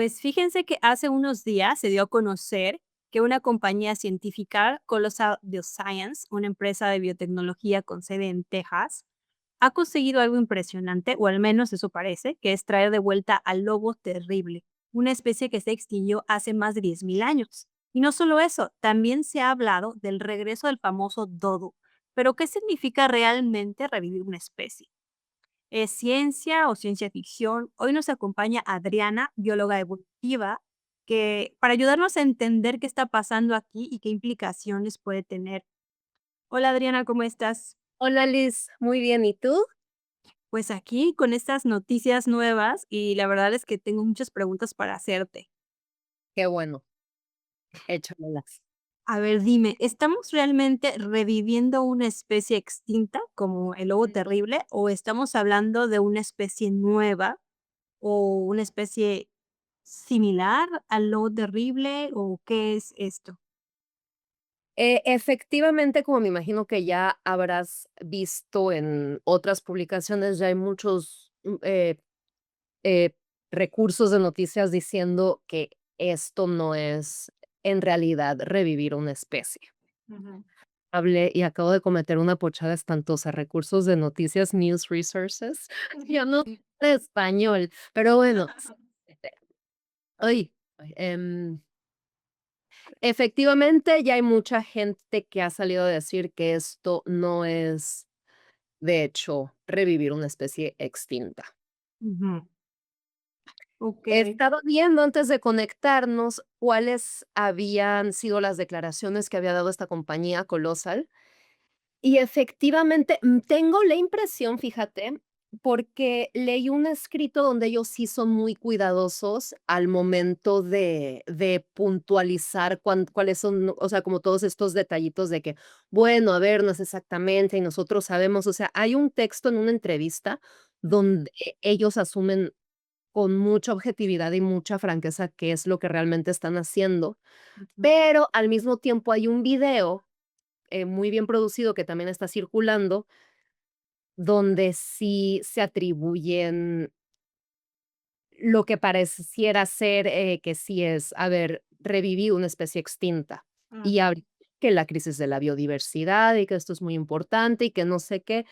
Pues fíjense que hace unos días se dio a conocer que una compañía científica, Colossal Bioscience, una empresa de biotecnología con sede en Texas, ha conseguido algo impresionante, o al menos eso parece, que es traer de vuelta al lobo terrible, una especie que se extinguió hace más de 10.000 años. Y no solo eso, también se ha hablado del regreso del famoso dodo. Pero, ¿qué significa realmente revivir una especie? ¿Es ciencia o ciencia ficción? Hoy nos acompaña Adriana, bióloga evolutiva, que para ayudarnos a entender qué está pasando aquí y qué implicaciones puede tener. Hola Adriana, ¿cómo estás? Hola Liz, muy bien, ¿y tú? Pues aquí con estas noticias nuevas y la verdad es que tengo muchas preguntas para hacerte. Qué bueno, échamelas. A ver, dime, ¿estamos realmente reviviendo una especie extinta como el lobo terrible o estamos hablando de una especie nueva o una especie similar al lobo terrible o qué es esto? Efectivamente, como me imagino que ya habrás visto en otras publicaciones, ya hay muchos eh, recursos de noticias diciendo que esto no es en realidad revivir una especie. Ujú. Hablé y acabo de cometer una pochada espantosa. Recursos de noticias, News Resources. Yo no sé de español, pero bueno. Ay, efectivamente, ya hay mucha gente que ha salido a decir que esto no es, de hecho, revivir una especie extinta. Ujú. He Okey. estado viendo antes de conectarnos cuáles habían sido las declaraciones que había dado esta compañía Colossal. Y efectivamente, tengo la impresión, fíjate, porque leí un escrito donde ellos sí son muy cuidadosos al momento de puntualizar cuáles son, o sea, como todos estos detallitos de que, bueno, a ver, no es exactamente, y nosotros sabemos, o sea, hay un texto en una entrevista donde ellos asumen con mucha objetividad y mucha franqueza qué es lo que realmente están haciendo, Ujú. pero al mismo tiempo hay un video muy bien producido que también está circulando, donde sí se atribuyen lo que pareciera ser, que sí es haber revivido una especie extinta. Y Ujú. habl que la crisis de la biodiversidad y que esto es muy importante y que no sé qué.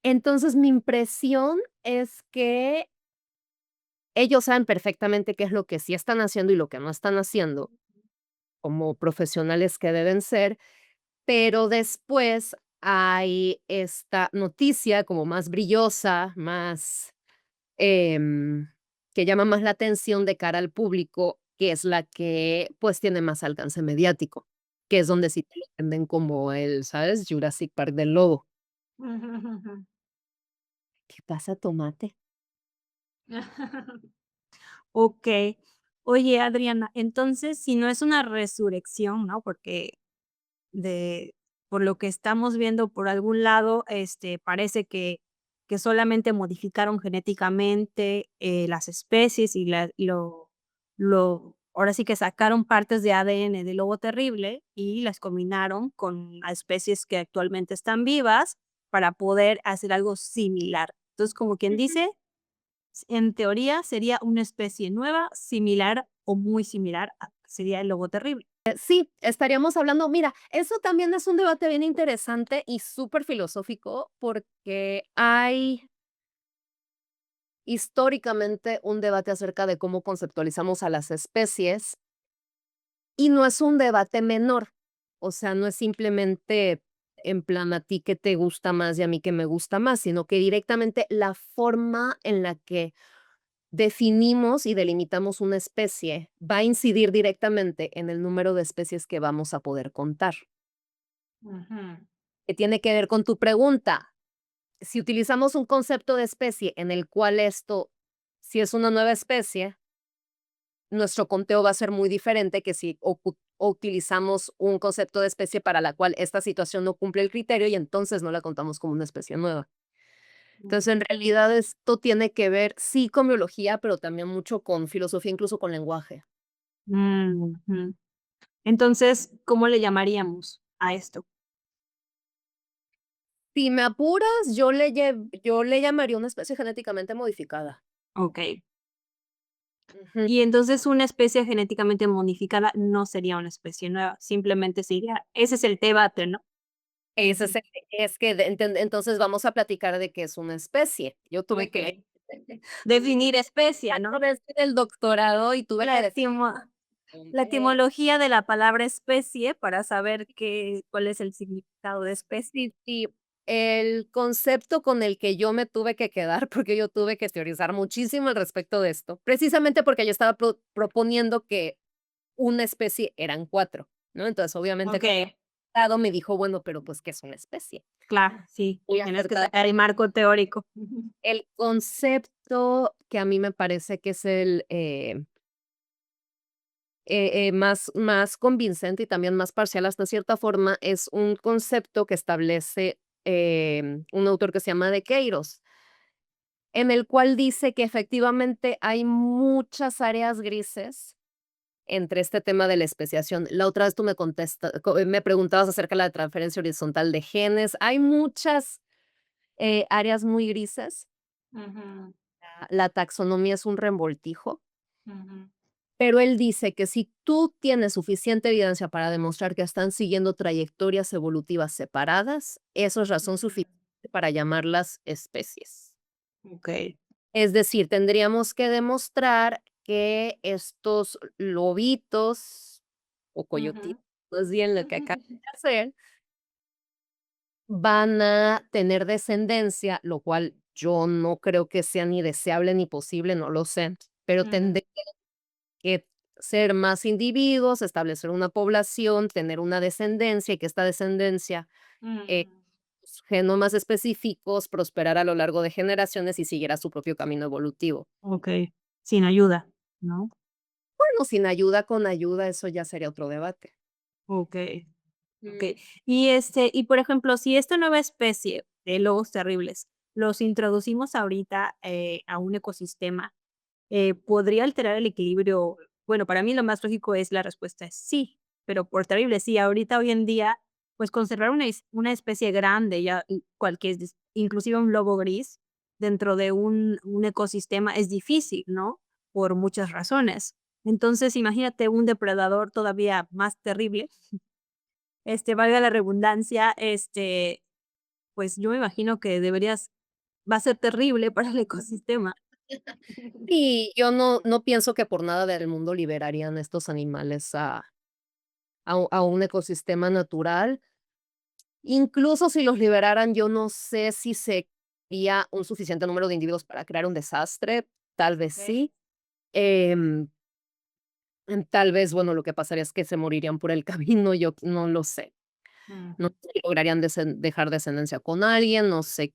Entonces, mi impresión es que ellos saben perfectamente qué es lo que sí están haciendo y lo que no están haciendo, como profesionales que deben ser. Pero después hay esta noticia como más brillosa, más, em, que llama más la atención de cara al público, que es la que, pues, tiene más alcance mediático, que es donde sí te lo venden como el, ¿sabes? Jurassic Park del lobo. Ujú, ujú. ¿Qué pasa, tomate? Okey. Oye, Adriana, entonces, si no es una resurrección, ¿no? Porque de por lo que estamos viendo por algún lado, parece que solamente modificaron genéticamente, las especies y lo ahora sí que sacaron partes de ADN del lobo terrible y las combinaron con a especies que actualmente están vivas para poder hacer algo similar. Entonces, como quien dice, en teoría sería una especie nueva, similar o muy similar a sería el lobo terrible. Sí, estaríamos hablando mira, eso también es un debate bien interesante y súper filosófico, porque hay históricamente un debate acerca de cómo conceptualizamos a las especies y no es un debate menor. O sea, no es simplemente en plan a ti que te gusta más y a mí que me gusta más, sino que directamente la forma en la que definimos y delimitamos una especie va a incidir directamente en el número de especies que vamos a poder contar. Ujú. Que tiene que ver con tu pregunta. Si utilizamos un concepto de especie en el cual esto, si es una nueva especie, nuestro conteo va a ser muy diferente que si utilizamos un concepto de especie para la cual esta situación no cumple el criterio y entonces no la contamos como una especie nueva. Entonces, en realidad esto tiene que ver, sí, con biología, pero también mucho con filosofía, incluso con lenguaje. Ujú. Entonces, ¿cómo le llamaríamos a esto? Si me apuras, yo le llamaría una especie genéticamente modificada. Okey. Ujú. Y entonces una especie genéticamente modificada no sería una especie nueva, simplemente sería ese es el debate, ¿no? Ese es que entonces vamos a platicar de qué es una especie. Yo tuve que Okey. Definir especie, ¿no? hacer el doctorado y tuve La que decir etimo la etimología de la palabra especie para saber cuál es el significado de especie. sí, sí, el concepto con el que yo me tuve que quedar, porque yo tuve que teorizar muchísimo al respecto de esto, precisamente porque yo estaba proponiendo que una especie eran 4, ¿no? Entonces, obviamente, Okey, el me dijo: "Bueno, pero, pues, ¿qué es una especie?". claro, sí, Muy tienes que acertada. sacar el marco teórico. Ujú. El concepto que a mí me parece que es el, más convincente y también más parcial hasta cierta forma, es un concepto que establece, un autor que se llama De Queiros, en el cual dice que efectivamente hay muchas áreas grises entre este tema de la especiación. La otra vez tú me preguntabas acerca de la transferencia horizontal de genes. Hay muchas, áreas muy grises. Ujú, La taxonomía es un revoltijo. ujú, Pero él dice que si tú tienes suficiente evidencia para demostrar que están siguiendo trayectorias evolutivas separadas, eso es razón ujú. suficiente para llamarlas especies. Okey. Es decir, tendríamos que demostrar que estos lobitos o Ujú. coyotitos, más bien lo que acaban de hacer, van a tener descendencia, lo cual yo no creo que sea ni deseable ni posible, no lo sé, pero Ujú, tendría que ser más individuos, establecer una población, tener una descendencia y que esta descendencia, eh, ujú. genomas específicos, prosperar a lo largo de generaciones y siguiera su propio camino evolutivo. Okey, sin ayuda, ¿no? Bueno, sin ayuda, con ayuda, eso ya sería otro debate. Okey. Okey. Mm. Y por ejemplo, si esta nueva especie de lobos terribles los introducimos ahorita, a un ecosistema, ¿podría alterar el equilibrio? Bueno, para mí lo más lógico es la respuesta es sí, pero por terrible, sí, ahorita, hoy en día, pues, conservar una especie grande, ya cualquier inclusive un lobo gris, dentro de un ecosistema es difícil, ¿no? Por muchas razones. Entonces, imagínate un depredador todavía más terrible, valga la redundancia, pues, yo me imagino que deberías va a ser terrible para el ecosistema. Y yo no pienso que por nada del mundo liberarían estos animales a un ecosistema natural. Incluso si los liberaran, yo no sé si sería un suficiente número de individuos para crear un desastre, tal vez Okey. sí. Em, Tal vez, bueno, lo que pasaría es que se morirían por el camino, yo no lo sé. No Ujú, sé si lograrían dejar descendencia con alguien, no sé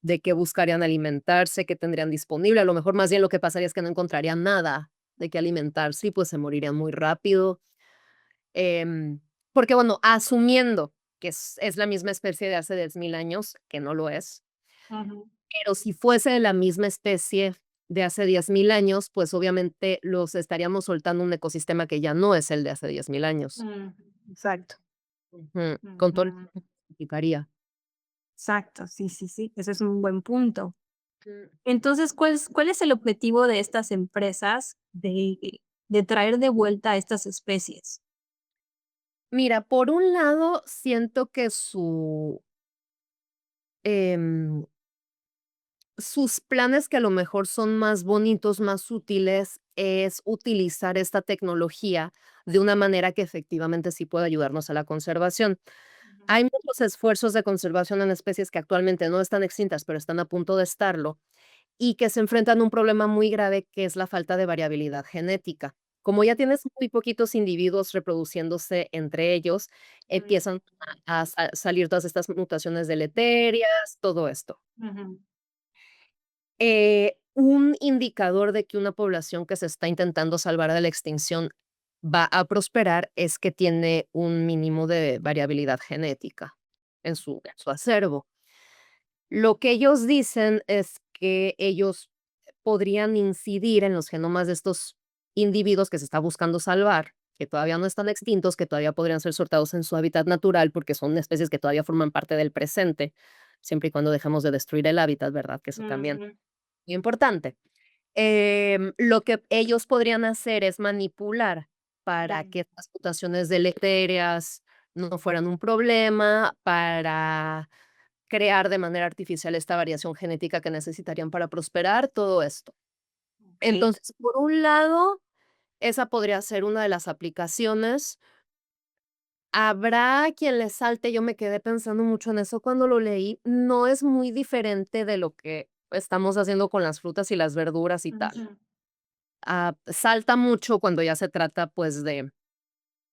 de qué buscarían alimentarse, qué tendrían disponible. A lo mejor más bien lo que pasaría es que no encontrarían nada de qué alimentarse y pues se morirían muy rápido. Em, Porque bueno, asumiendo que es la misma especie de hace 10,000 años, que no lo es, ujú, pero si fuese de la misma especie de hace 10,000 años, pues obviamente los estaríamos soltando a un ecosistema que ya no es el de hace 10,000 años. ujú, exacto. Ujú, con todo lo Ujú, que significaría. exacto, sí, sí, sí, ese es un buen punto. Mm. Entonces, ¿cuál es el objetivo de estas empresas de traer de vuelta a estas especies? Mira, por un lado, siento que em, sus planes que a lo mejor son más bonitos, más útiles, es utilizar esta tecnología de una manera que efectivamente sí pueda ayudarnos a la conservación. Ujú, Hay muchos esfuerzos de conservación en especies que actualmente no están extintas, pero están a punto de estarlo, y que se enfrentan a un problema muy grave, que es la falta de variabilidad genética. Como ya tienes muy poquitos individuos reproduciéndose entre ellos, empiezan a salir todas estas mutaciones deleterias, todo esto. ujú, Un indicador de que una población que se está intentando salvar de la extinción va a prosperar es que tiene un mínimo de variabilidad genética en su acervo. Lo que ellos dicen es que ellos podrían incidir en los genomas de estos individuos que se está buscando salvar, que todavía no están extintos, que todavía podrían ser sortados en su hábitat natural, porque son especies que todavía forman parte del presente, siempre y cuando dejemos de destruir el hábitat, ¿verdad? Que eso también ujú, muy importante. Lo que ellos podrían hacer es manipular para Claro. que estas mutaciones deletéreas no fueran un problema, para crear de manera artificial esta variación genética que necesitarían para prosperar, todo esto. Okey. Entonces, por un lado, esa podría ser una de las aplicaciones. Habrá quien le salte, yo me quedé pensando mucho en eso cuando lo leí, no es muy diferente de lo que estamos haciendo con las frutas y las verduras y tal. Ujú, Salta mucho cuando ya se trata, pues, de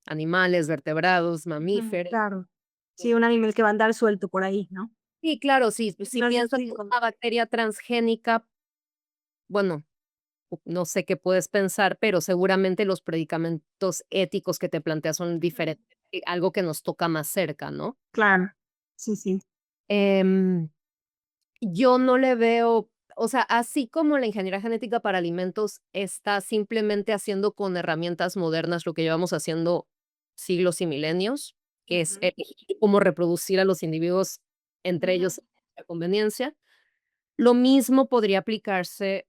animales, vertebrados, ujú, mamíferos. claro. Sí, un animal que va a andar suelto por ahí, ¿no? Sí, claro, si Entonces, piensas en digo, una bacteria transgénica, bueno, no sé qué puedes pensar, pero seguramente los predicamentos éticos que te planteas son diferentes, algo que nos toca más cerca, ¿no? claro. Sí, sí. Em, yo no le veo, o sea, así como la ingeniería genética para alimentos está simplemente haciendo con herramientas modernas lo que llevamos haciendo siglos y milenios, que es Ujú, elegir cómo reproducir a los individuos entre ujú, ellos a conveniencia. Lo mismo podría aplicarse,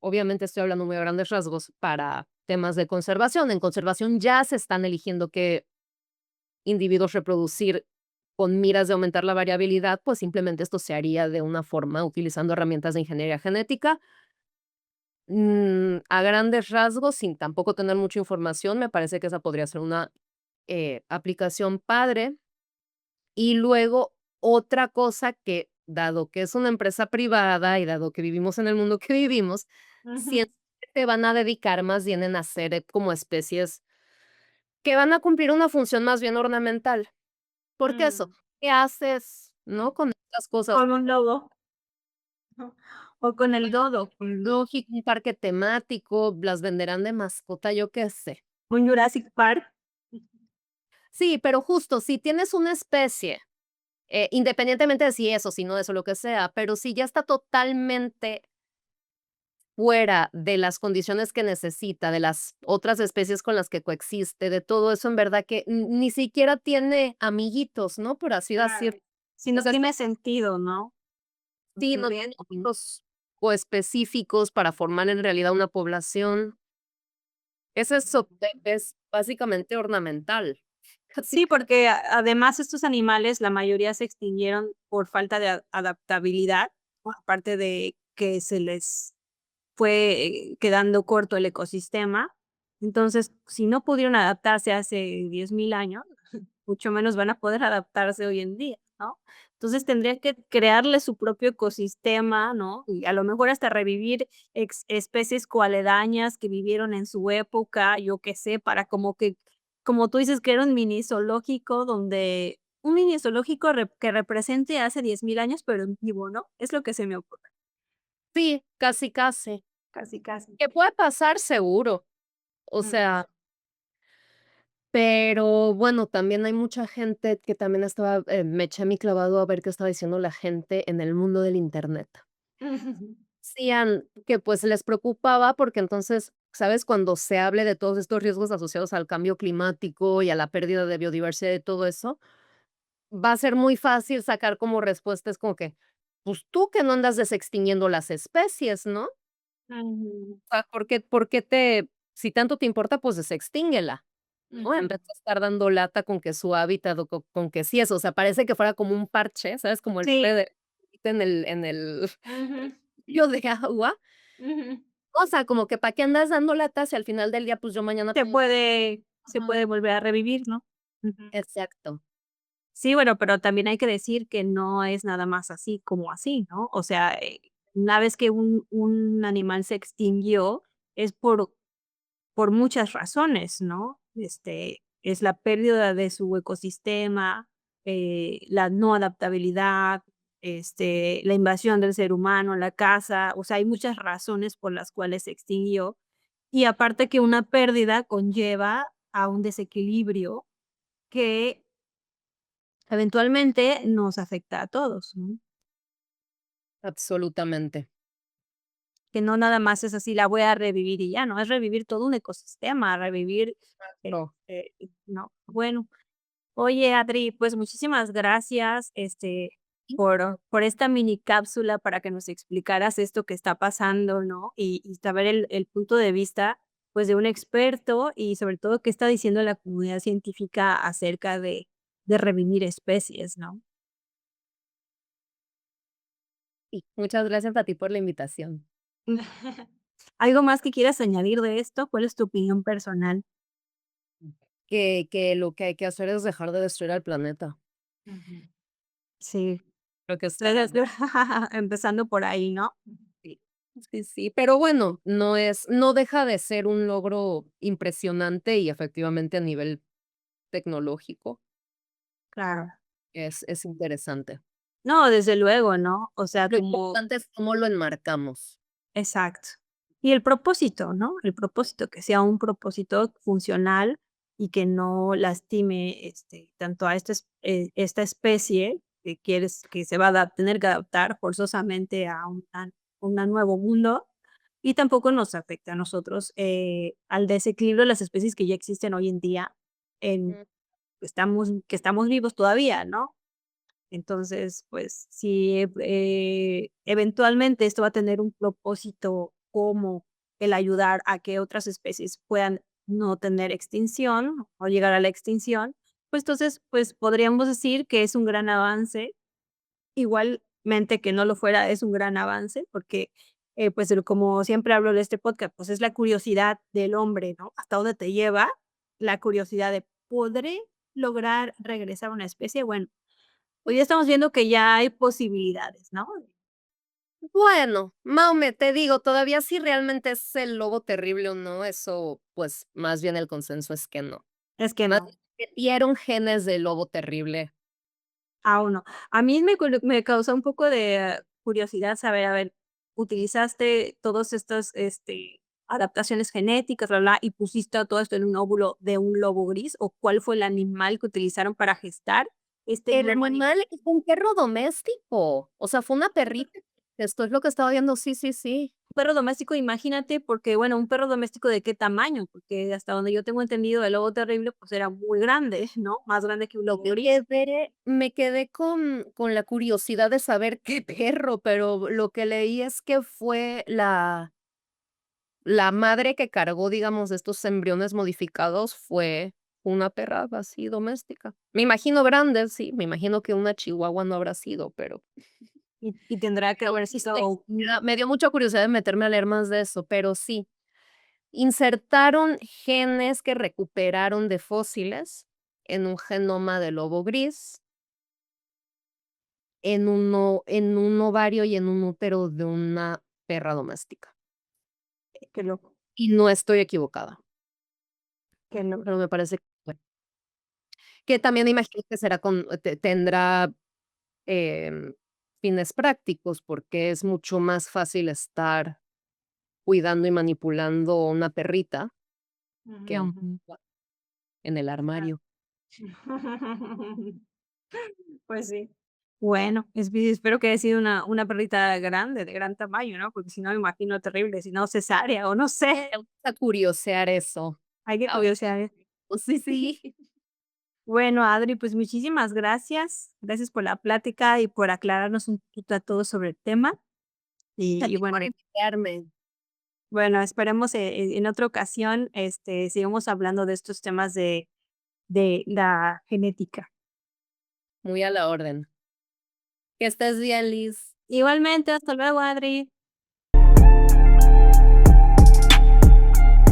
obviamente estoy hablando muy a grandes rasgos, para temas de conservación. En conservación ya se están eligiendo qué individuos reproducir con miras de aumentar la variabilidad, pues simplemente esto se haría de una forma utilizando herramientas de ingeniería genética. A grandes rasgos, sin tampoco tener mucha información, me parece que esa podría ser una aplicación padre. Y luego, otra cosa que, dado que es una empresa privada y dado que vivimos en el mundo que vivimos, ujú, siento que se van a dedicar más bien en hacer, como especies que van a cumplir una función más bien ornamental. Porque eso, mm. ¿qué haces, no, con estas cosas? Con un lobo, ¿no? O con el dodo, Un zoológico, un parque temático, las venderán de mascota, yo qué sé. un Jurassic Park. Sí, pero justo, si tienes una especie, independientemente de si eso, si no eso, lo que sea, pero si ya está totalmente fuera de las condiciones que necesita, de las otras especies con las que coexiste, de todo eso, en verdad que ni siquiera tiene amiguitos, ¿no? Por así Claro. decirlo. Si O no sea, tiene sentido, ¿no? sí, no tiene amigos o específicos para formar en realidad una población. Es eso, es básicamente ornamental. Casi Sí, porque además estos animales, la mayoría se extinguieron por falta de adaptabilidad, ¿no? Aparte de que se les fue quedando corto el ecosistema. Entonces, si no pudieron adaptarse hace 10.000 años, mucho menos van a poder adaptarse hoy en día, ¿no? Entonces, tendrían que crearle su propio ecosistema, ¿no? Y a lo mejor hasta revivir especies coaledañas que vivieron en su época, yo qué sé, para como que, como tú dices, que era un mini zoológico donde un mini zoológico que represente hace 10.000 años, pero en vivo, ¿no? Es lo que se me ocurre, sí, casi, casi. casi, casi. Que puede pasar seguro, o Mm. sea, pero bueno, también hay mucha gente que también estaba, me eché mi clavado a ver qué estaba diciendo la gente en el mundo del Internet. Decían que, pues, les preocupaba porque entonces, ¿sabes? Cuando se hable de todos estos riesgos asociados al cambio climático y a la pérdida de biodiversidad y todo eso, va a ser muy fácil sacar como respuestas como que, pues, tú que no andas desextinguiendo las especies, ¿no? Ujú, O sea, ¿por qué te si tanto te importa, pues, desextínguela, ¿no? En ujú. vez de estar dando lata con que su hábitat o con que sí eso, o sea, parece que fuera como un parche, ¿sabes? Como el Sí. de en el Ujú, yo de agua. ujú. O sea, como que para qué andas dando lata si al final del día, pues, yo mañana Se tengo se ajá, puede volver a revivir, ¿no? Ujú. exacto. Sí, bueno, pero también hay que decir que no es nada más así como así, ¿no? O sea, una vez que un animal se extinguió, es por muchas razones, ¿no? Es la pérdida de su ecosistema, la no adaptabilidad, la invasión del ser humano, la caza, o sea, hay muchas razones por las cuales se extinguió. Y aparte que una pérdida conlleva a un desequilibrio que eventualmente nos afecta a todos, ¿no? Absolutamente. Que no nada más es así, la voy a revivir y ya, no, es revivir todo un ecosistema, revivir, No. no. Bueno, oye, Adri, pues muchísimas gracias, por esta mini cápsula para que nos explicaras esto que está pasando, ¿no? Y saber el punto de vista, pues, de un experto y sobre todo qué está diciendo la comunidad científica acerca de revivir especies, ¿no? Sí, muchas gracias a ti por la invitación. ¿Algo más que quieras añadir de esto? ¿Cuál es tu opinión personal? Que lo que hay que hacer es dejar de destruir al planeta. Ujú. Sí, Creo que está entonces, empezando por ahí, ¿no? sí, sí, sí, pero bueno, no deja de ser un logro impresionante y efectivamente a nivel tecnológico Claro. es interesante. No, desde luego, ¿no? O sea, Lo como importante es cómo lo enmarcamos. exacto. Y el propósito, ¿no? El propósito, que sea un propósito funcional y que no lastime, tanto a esta especie que quieres que se va a tener que adaptar forzosamente a un nuevo mundo, y tampoco nos afecta a nosotros, al desequilibrio de las especies que ya existen hoy en día en Mm. que estamos vivos todavía, ¿no? Entonces, pues, si, eventualmente esto va a tener un propósito como el ayudar a que otras especies puedan no tener extinción o llegar a la extinción, pues, entonces, pues, podríamos decir que es un gran avance. Igualmente que no lo fuera, es un gran avance, porque, pues, como siempre hablo de este podcast, pues, es la curiosidad del hombre, ¿no? ¿Hasta dónde te lleva la curiosidad de, ¿podré lograr regresar a una especie? Bueno, hoy ya estamos viendo que ya hay posibilidades, ¿no? Bueno, Mahome, te digo, todavía si realmente es el lobo terrible o no, eso, pues, más bien el consenso es que no. Es que Más no, bien metieron genes del lobo terrible. aún no. A mí me causó un poco de curiosidad saber, a ver, utilizaste todos estos, adaptaciones genéticas, bla, bla, y pusiste todo esto en un óvulo de un lobo gris, ¿o cuál fue el animal que utilizaron para gestar este El nuevo animal? animal es un perro doméstico, o sea, fue una perrita. Esto es lo que estaba viendo, sí, sí, sí. Un perro doméstico, imagínate, porque, bueno, un perro doméstico, ¿de qué tamaño? Porque hasta donde yo tengo entendido, el lobo terrible, pues, era muy grande, ¿no? Más grande que un lobo gris. Me quedé con la curiosidad de saber qué perro, pero lo que leí es que fue la madre que cargó, digamos, estos embriones modificados fue una perra así doméstica. Me imagino grande, sí, me imagino que una chihuahua no habrá sido, pero Y tendrá que haber me sido me dio mucha curiosidad de meterme a leer más de eso, pero sí, insertaron genes que recuperaron de fósiles en un genoma de lobo gris, en un ovario y en un útero de una perra doméstica. qué loco, Y no estoy equivocada, qué loco. pero me parece que también imagino que será tendrá, em, fines prácticos, porque es mucho más fácil estar cuidando y manipulando una perrita que a un Ujú. en el Claro. armario. Pues sí. Bueno, espero que haya sido una perrita grande, de gran tamaño, ¿no? Porque si no, me imagino terrible, si no cesárea o no sé, Me gusta curiosear eso. hay que A ver, curiosear. pues sí, sí. Bueno, Adri, pues muchísimas gracias. Gracias por la plática y por aclararnos un poquito a todos sobre el tema. A Y ti bueno, por invitarme. bueno, esperemos en otra ocasión, sigamos hablando de estos temas de la genética. Muy a la orden. Que estés bien, Liz. Igualmente, hasta luego, Adri.